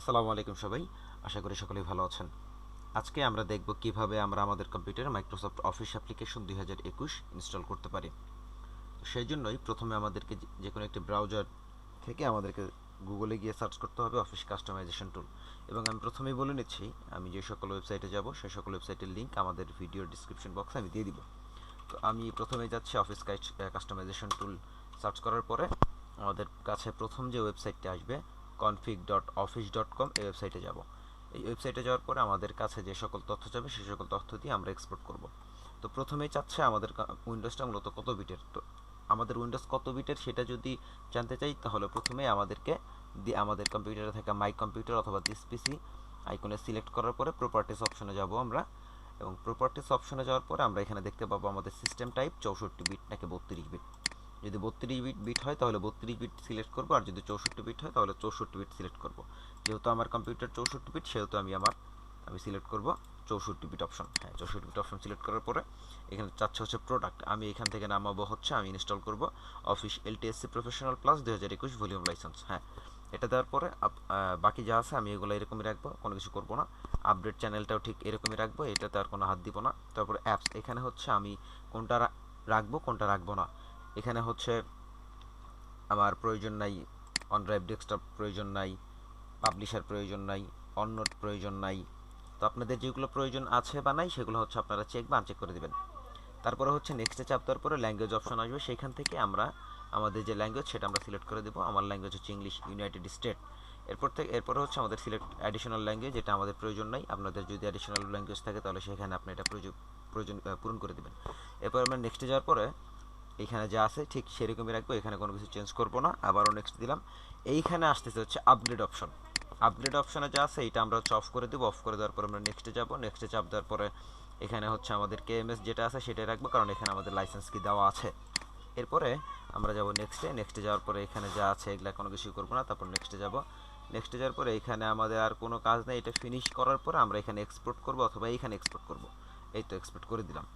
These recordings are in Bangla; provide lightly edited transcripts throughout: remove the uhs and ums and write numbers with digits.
আসসালামু আলাইকুম সবাই। আশা করি সকলেই ভালো আছেন। আজকে আমরা দেখব কিভাবে আমরা আমাদের কম্পিউটারে মাইক্রোসফট অফিস অ্যাপ্লিকেশন 2021 ইনস্টল করতে পারি। তো সেই জন্যই প্রথমে আমাদেরকে যে কোনো একটি ব্রাউজার থেকে আমাদেরকে গুগলে গিয়ে সার্চ করতে হবে অফিস কাস্টমাইজেশন টুল। এবং আমি প্রথমেই বলে নিচ্ছি, আমি যে সকল ওয়েবসাইটে যাব সেই সকল ওয়েবসাইটের লিঙ্ক আমাদের ভিডিওর ডিসক্রিপশন বক্সে আমি দিয়ে দিব। তো আমি প্রথমে যাচ্ছি অফিস কাস্টমাইজেশন টুল। সার্চ করার পরে আমাদের কাছে প্রথম যে ওয়েবসাইটটি আসবে config.office.com, এই ওয়েবসাইটে যাব। এই ওয়েবসাইটে যাওয়ার পরে আমাদের কাছে যে সকল তথ্য যাবে সেই সকল তথ্য দিয়ে আমরা এক্সপোর্ট করব। তো প্রথমেই চাচ্ছে আমাদের উইন্ডোজটা মূলত কত বিটের। তো আমাদের উইন্ডোজ কত বিটের সেটা যদি জানতে চাই, তাহলে প্রথমেই আমাদেরকে আমাদের কম্পিউটারে থাকা মাই কম্পিউটার অথবা দিস পিসি আইকনে সিলেক্ট করার পরে প্রপার্টিস অপশনে যাব আমরা। এবং প্রপার্টিস অপশনে যাওয়ার পরে আমরা এখানে দেখতে পাবো আমাদের সিস্টেম টাইপ 64 বিট নাকি 32 বিট। যদি 32 বিট হয় তাহলে 32 বিট সিলেক্ট করব, আর যদি 64 বিট হয় তাহলে 64 বিট সিলেক্ট করব। যেহেতু আমার কম্পিউটার 64 বিট, সেহেতু আমি সিলেক্ট করব 64 বিট অপশন। হ্যাঁ, 64 বিট অপশন সিলেক্ট করার পরে এখানে চাচ্ছে হচ্ছে প্রোডাক্ট। আমি এখান থেকে নামাবো হচ্ছে, আমি ইনস্টল করব office LTSC professional plus 2021 volume license. হ্যাঁ, এটা দেওয়ার পরে বাকি যা আছে আমি এগুলো এরকমই রাখবো, কোনো কিছু করব না। আপডেট চ্যানেলটাও ঠিক এরকমই রাখবো, এটাতে আর কোনো হাত দিব না। তারপরে অ্যাপস, এখানে হচ্ছে আমি কোনটা রাখবো কোনটা রাখবো না। এখানে হচ্ছে আমার প্রয়োজন নাই, অনড্রাইভ ডেস্কটপ প্রয়োজন নাই, পাবলিশার প্রয়োজন নাই, অন্যর প্রয়োজন নাই। তো আপনাদের যেগুলো প্রয়োজন আছে বা নাই সেগুলো হচ্ছে আপনারা চেক বা আনচেক করে দেবেন। তারপরে হচ্ছে নেক্সটে চাপ দেওয়ার পরে ল্যাঙ্গুয়েজ অপশন আসবে, সেখান থেকে আমরা আমাদের যে ল্যাঙ্গুয়েজ সেটা আমরা সিলেক্ট করে দেবো। আমার ল্যাঙ্গুয়েজ হচ্ছে ইংলিশ, ইউনাইটেড স্টেট। এরপরে হচ্ছে আমাদের সিলেক্ট অ্যাডিশনাল ল্যাঙ্গুয়েজ, এটা আমাদের প্রয়োজন নাই। আপনাদের যদি অ্যাডিশনাল ল্যাঙ্গুয়েজ থাকে তাহলে সেখানে আপনি এটা প্রয়োজন পূরণ করে দেবেন। এরপর আমরা নেক্সটে যাওয়ার পরে এইখানে যা আছে ঠিক সেরকমই রাখবো, এখানে কোনো কিছু চেঞ্জ করবো না। আবারও নেক্সট দিলাম। এইখানে আসতেছে হচ্ছে আপগ্রেড অপশন। আপগ্রেড অপশনে যা আছে এইটা আমরা হচ্ছে অফ করে দেবো। অফ করে দেওয়ার পর আমরা নেক্সটে যাব। নেক্সটে চাপ দেওয়ার পরে এখানে হচ্ছে আমাদের কেএমএস যেটা আছে সেটাই রাখবো, কারণ এখানে আমাদের লাইসেন্স কি দেওয়া আছে। এরপরে আমরা যাব নেক্সটে যাওয়ার পরে এখানে যা আছে এগুলা কোনো কিছু করবো না। তারপর নেক্সটে যাব। নেক্সটে যাওয়ার পরে এখানে আমাদের আর কোনো কাজ নেই, এটা ফিনিশ করার পরে আমরা এখানে এক্সপোর্ট করব অথবা এইখানে এক্সপোর্ট করব। এই তো এক্সপোর্ট করে দিলাম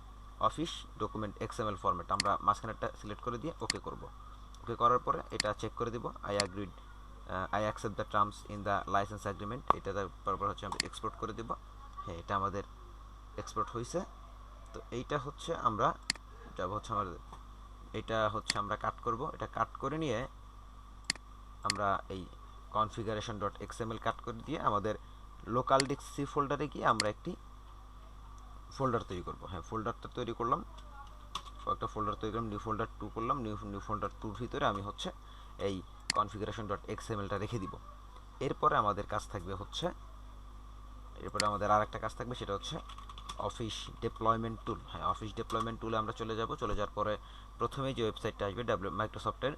অফিস ডকুমেন্ট এক্সএমএল ফরম্যাট। আমরা মাঝখানেরটা সিলেক্ট করে দিয়ে ওকে করব। ওকে করার পরে এটা চেক করে দিব, I accept the terms in the licence agreement. এটা তারপর হচ্ছে আমরা এক্সপোর্ট করে দিব। হ্যাঁ, এটা আমাদের এক্সপোর্ট হয়েছে। তো এইটা হচ্ছে আমরা যাব হচ্ছে আমাদের, এটা হচ্ছে আমরা কাট করব। এটা কাট করে নিয়ে আমরা এই কনফিগারেশন ডট এক্সএমএল কাট করে দিয়ে আমাদের লোকাল ডিস্ক সি ফোল্ডারে গিয়ে আমরা একটি ফোল্ডার তৈরি করব। হ্যাঁ, ফোল্ডারটা তৈরি করলাম, একটা ফোল্ডার তৈরি করলাম, নিউ ফোল্ডার 2 করলাম। নিউ ফোল্ডার 2 ভিতরে আমি হচ্ছে এই কনফিগারেশন ডট এক্সএমএলটা রেখে দিব। এরপরে আমাদের কাজ থাকবে হচ্ছে, এরপরে আমাদের আর একটা কাজ থাকবে, সেটা হচ্ছে অফিস ডেপ্লয়মেন্ট টুল। হ্যাঁ, অফিস ডেপ্লয়মেন্ট টুলে আমরা চলে যাব। চলে যাওয়ার পরে প্রথমেই যে ওয়েবসাইটটা আসবে মাইক্রোসফটের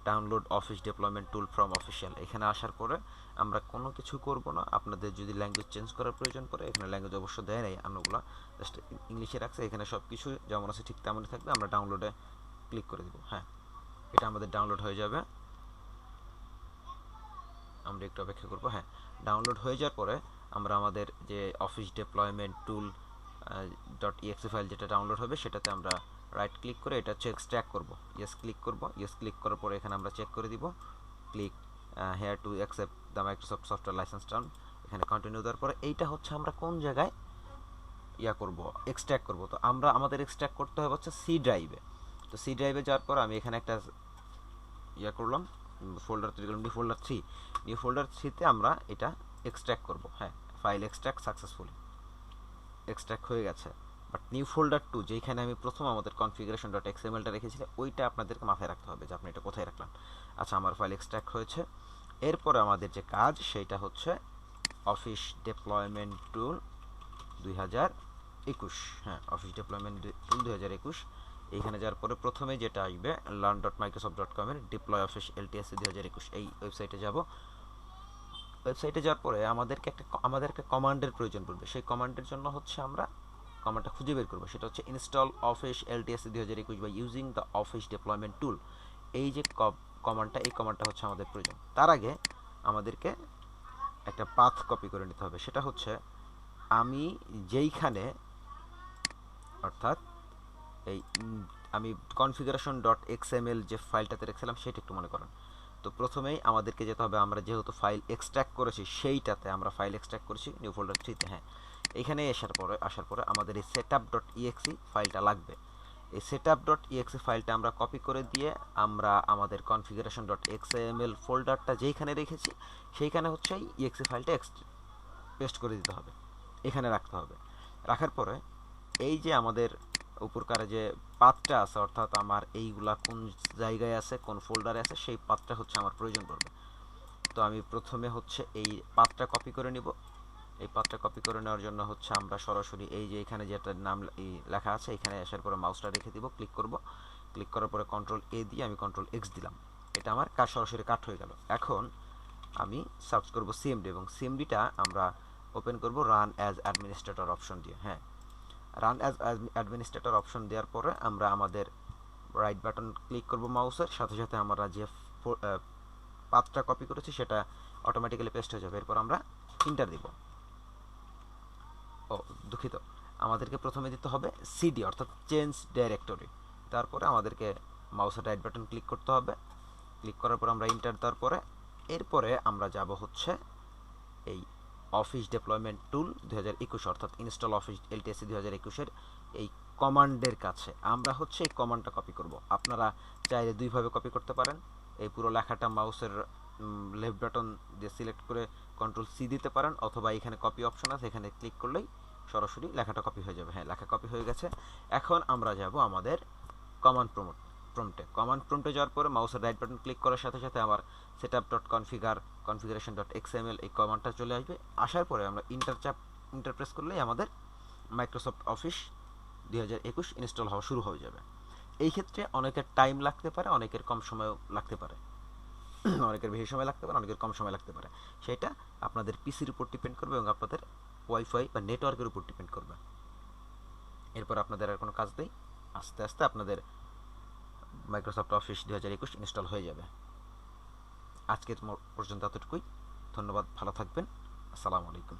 download office deployment tool from official, এখানে আসার পরে আমরা কোনো কিছু করব না। আপনাদের যদি ল্যাঙ্গুয়েজ চেঞ্জ করার প্রয়োজন পড়ে, এখানে ল্যাঙ্গুয়েজ অবশ্য দেয় নাই, অন্যগুলো জাস্ট ইংলিশে রাখছে। এখানে সব কিছু যেমন আছে ঠিক তেমনই থাকবে। আমরা ডাউনলোডে ক্লিক করে দিব। হ্যাঁ, এটা আমাদের ডাউনলোড হয়ে যাবে। আমরা একটু অপেক্ষা করব। হ্যাঁ, ডাউনলোড হয়ে যাওয়ার পরে আমরা আমাদের যে অফিস ডেপ্লয়মেন্ট টুল ডট ইএক্সি ফাইল যেটা ডাউনলোড হবে সেটাতে আমরা রাইট ক্লিক করে এটা হচ্ছে এক্সট্র্যাক্ট করব। ইয়েস ক্লিক করব। ইয়েস ক্লিক করার পরে এখানে আমরা চেক করে দিব, click here to accept the Microsoft software licence term. এখানে কন্টিনিউ দেওয়ার পরে এইটা হচ্ছে আমরা কোন জায়গায় করব, এক্সট্র্যাক্ট করব। তো আমরা আমাদের এক্সট্র্যাক্ট করতে হবে হচ্ছে সি ড্রাইভে। তো সি ড্রাইভে যাওয়ার পর আমি এখানে একটা করলাম, ফোল্ডার তৈরি করলাম, নিউ ফোল্ডার থ্রিতে আমরা এটা এক্সট্র্যাক্ট করব। হ্যাঁ, ফাইল এক্সট্র্যাক্ট সাকসেসফুলি এক্সট্র্যাক্ট হয়ে গেছে। বাট নিউ ফোল্ডার 2 যেখানে আমি প্রথম আমাদের কনফিগারেশন ডট এক্সএমএলটা রেখেছিলাম, ওইটা আপনাদেরকে মাথায় রাখতে হবে যে আপনি এটা কোথায় রাখলাম। আচ্ছা, আমার ফাইল এক্সট্র্যাক্ট হয়েছে। এরপরে আমাদের যে কাজ সেটা হচ্ছে অফিস ডেপ্লয়মেন্ট টুল 2021। হ্যাঁ, অফিস ডেপ্লয়মেন্ট টুল 2021। এইখানে যাওয়ার পরে প্রথমে যেটা আসবে learn.microsoft.com এর ডিপ্লয় অফিস এলটিএসসি 2021, এই ওয়েবসাইটে যাব। ওয়েবসাইটে যাওয়ার পরে আমাদের একটা কমান্ডের প্রয়োজন পড়বে। সেই কমান্ডের জন্য হচ্ছে আমরা কমান্ডটা খুঁজে বের করবো, সেটা হচ্ছে install office LTSC 2021 by using the office deployment tool. এই যে কমান্ডটা, এই কমান্ডটা হচ্ছে আমাদের প্রয়োজন। তার আগে আমাদেরকে একটা পাথ কপি করে নিতে হবে। সেটা হচ্ছে আমি যেইখানে, অর্থাৎ এই আমি কনফিগারেশন ডট এক্সএমএল যে ফাইলটাতে রেখেছিলাম সেটা একটু মনে করেন। তো প্রথমেই আমাদেরকে যেতে হবে, আমরা যেহেতু ফাইল এক্সট্র্যাক্ট করেছি সেইটাতে, আমরা ফাইল এক্সট্র্যাক্ট করেছি নিউ ফোল্ডার 3-তে। হ্যাঁ, এখানে আসার পরে আমাদের এই setup.exe ফাইলটা লাগবে। এই setup.exe ফাইলটা আমরা কপি করে দিয়ে আমরা আমাদের configuration.xml ফোল্ডারটা যেইখানে রেখেছি সেইখানে হচ্ছে এই exe ফাইলটা পেস্ট করে দিতে হবে, এখানে রাখতে হবে। রাখার পরে এই যে আমাদের উপরকার যে পাথটা আছে, অর্থাৎ আমার এইগুলা কোন জায়গায় আছে, কোন ফোল্ডারে আছে, সেই পাথটা হচ্ছে আমার প্রয়োজন পড়বে। তো আমি প্রথমে হচ্ছে এই পাথটা কপি করে নিব। এই পাথটা কপি করে নেওয়ার জন্য হচ্ছে আমরা সরাসরি এই যে এখানে যেটা নাম লেখা আছে এখানে আসার পরে মাউসটা রেখে দিব, ক্লিক করব। ক্লিক করার পরে কন্ট্রোল এ দিয়ে আমি কন্ট্রোল এক্স দিলাম, এটা আমার কাজ সরাসরি কাট হয়ে গেল। এখন আমি সার্চ করব সিএমডি, এবং সিএমডিটা আমরা ওপেন করব রান অ্যাজ অ্যাডমিনিস্ট্রেটর অপশন দিয়ে। হ্যাঁ, রান অ্যাজ অ্যাডমিনিস্ট্রেটর অপশন দেওয়ার পরে আমরা আমাদের রাইট বাটন ক্লিক করব মাউসের সাথে সাথে আমরা যে পাথটা কপি করেছি সেটা অটোমেটিক্যালি পেস্ট হয়ে যাবে। এরপর আমরা ইন্টার দিব। ও দুঃখিত, আমাদেরকে প্রথমে দিতে হবে সিডি অর্থাৎ চেঞ্জ ডাইরেক্টরি। তারপরে আমাদেরকে মাউসের রাইট বাটন ক্লিক করতে হবে। ক্লিক করার পর আমরা ইন্টার দেওয়ার পরে এরপরে আমরা যাব হচ্ছে এই অফিস ডেপ্লয়মেন্ট টুল 2021 অর্থাৎ ইনস্টল অফিস এলটিএসি 2021-এর এই কমান্ডের কাছে আমরা হচ্ছে এই কমান্ডটা কপি করব। আপনারা চাইলে দুইভাবে কপি করতে পারেন। এই পুরো লেখাটা মাউসের লেফট বাটন দিয়ে সিলেক্ট করে কন্ট্রোল সি দিতে পারেন, অথবা এখানে কপি অপশন আছে, এখানে ক্লিক করলেই সরাসরি লেখাটা কপি হয়ে যাবে। হ্যাঁ, লেখা কপি হয়ে গেছে। এখন আমরা যাব আমাদের কমান্ড প্রম্পটে। কমান্ড প্রম্পটে যাওয়ার পরে মাউসের রাইট বাটন ক্লিক করার সাথে সাথে আমার setup.configuration.xml এই কমান্ডটা চলে আসবে। আসার পরে আমরা ইন্টার প্রেস করলেই আমাদের মাইক্রোসফট অফিস 2021 ইনস্টল হওয়া শুরু হয়ে যাবে। এই ক্ষেত্রে অনেকের টাইম লাগতে পারে, অনেকের কম সময়ও লাগতে পারে, অনেকের বেশি সময় লাগতে পারে, অনেকের কম সময় লাগতে পারে। সেটা আপনাদের পিসির উপর ডিপেন্ড করবে এবং আপনাদের ওয়াইফাই বা নেটওয়ার্কের উপর ডিপেন্ড করবে। এরপর আপনাদের আর কোনো কাজ নেই, আস্তে আস্তে আপনাদের মাইক্রোসফট অফিস 2021 ইনস্টল হয়ে যাবে। আজকের পর্যন্ত এতটুকুই। ধন্যবাদ, ভালো থাকবেন। আসসালামু আলাইকুম।